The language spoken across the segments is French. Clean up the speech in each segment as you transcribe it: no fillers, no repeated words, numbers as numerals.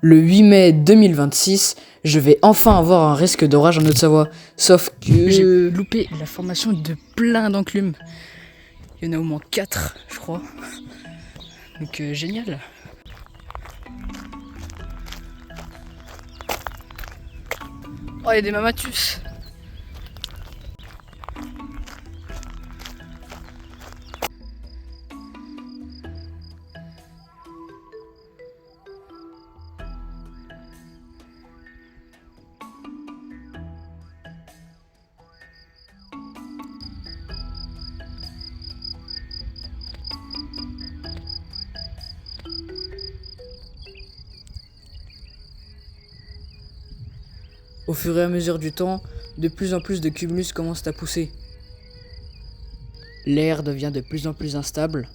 Le 8 mai 2026, je vais enfin avoir un risque d'orage en Haute-Savoie. Sauf que J'ai loupé la formation de plein d'enclumes. Il y en a au moins 4, je crois. Donc génial. Oh, il y a des mamatus. au fur et à mesure du temps, de plus en plus de cumulus commencent à pousser. L'air devient de plus en plus instable.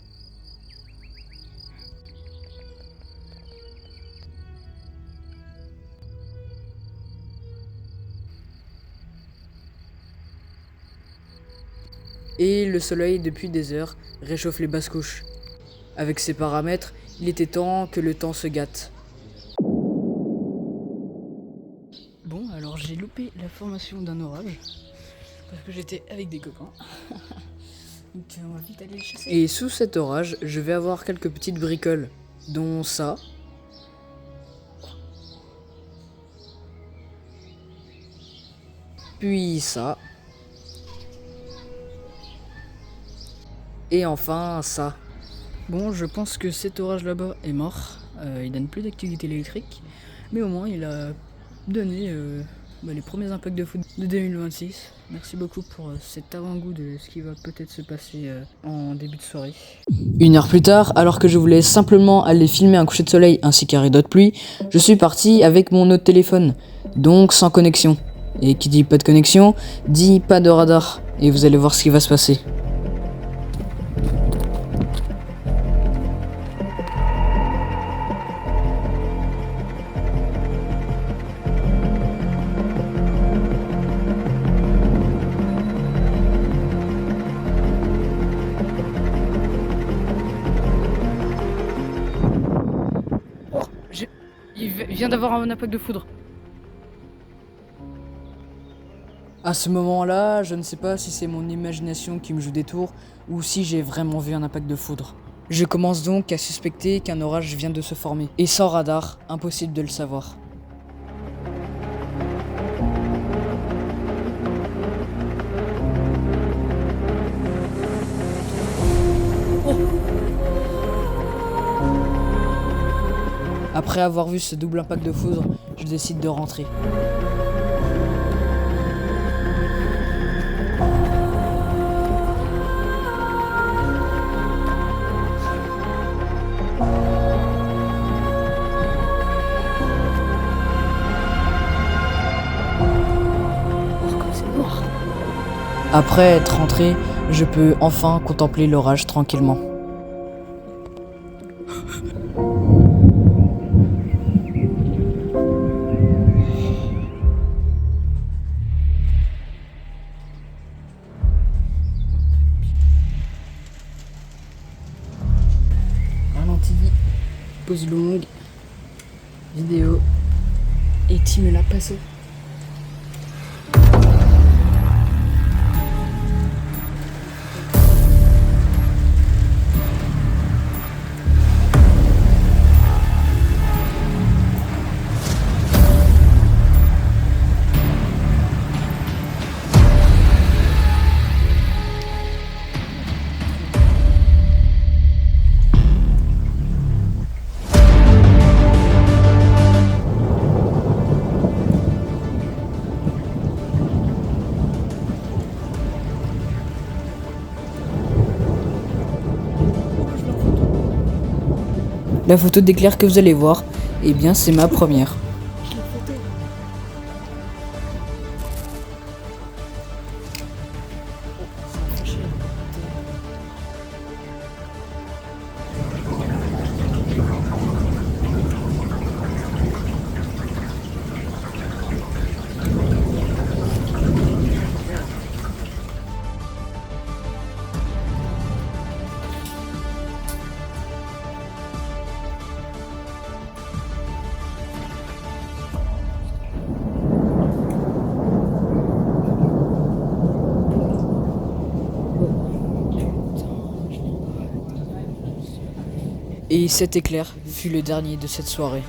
Et le soleil, depuis des heures, réchauffe les basses couches. Avec ces paramètres, il était temps que le temps se gâte. Bon, alors j'ai loupé la formation d'un orage. Parce que j'étais avec des copains. Donc on va vite aller le chasser. Et sous cet orage, je vais avoir quelques petites bricoles, dont ça. Puis ça. Et enfin ça. Bon, je pense que cet orage là-bas est mort. Il donne plus d'activité électrique. Mais au moins, il a donné les premiers impacts de foot de 2026. Merci beaucoup pour cet avant-goût de ce qui va peut-être se passer en début de soirée. 1 heure plus tard, alors que je voulais simplement aller filmer un coucher de soleil ainsi qu'un rideau de pluie, je suis parti avec mon autre téléphone, donc sans connexion. Et qui dit pas de connexion, dit pas de radar. Et vous allez voir ce qui va se passer. Il vient d'avoir un impact de foudre. À ce moment-là, je ne sais pas si c'est mon imagination qui me joue des tours ou si j'ai vraiment vu un impact de foudre. Je commence donc à suspecter qu'un orage vient de se former. Et sans radar, impossible de le savoir. Après avoir vu ce double impact de foudre, je décide de rentrer. Après être rentré, je peux enfin contempler l'orage tranquillement. Ralenti, pause longue, vidéo, et tu me l'as passé. La photo d'éclair que vous allez voir, eh bien c'est ma première. Et cet éclair fut le dernier de cette soirée.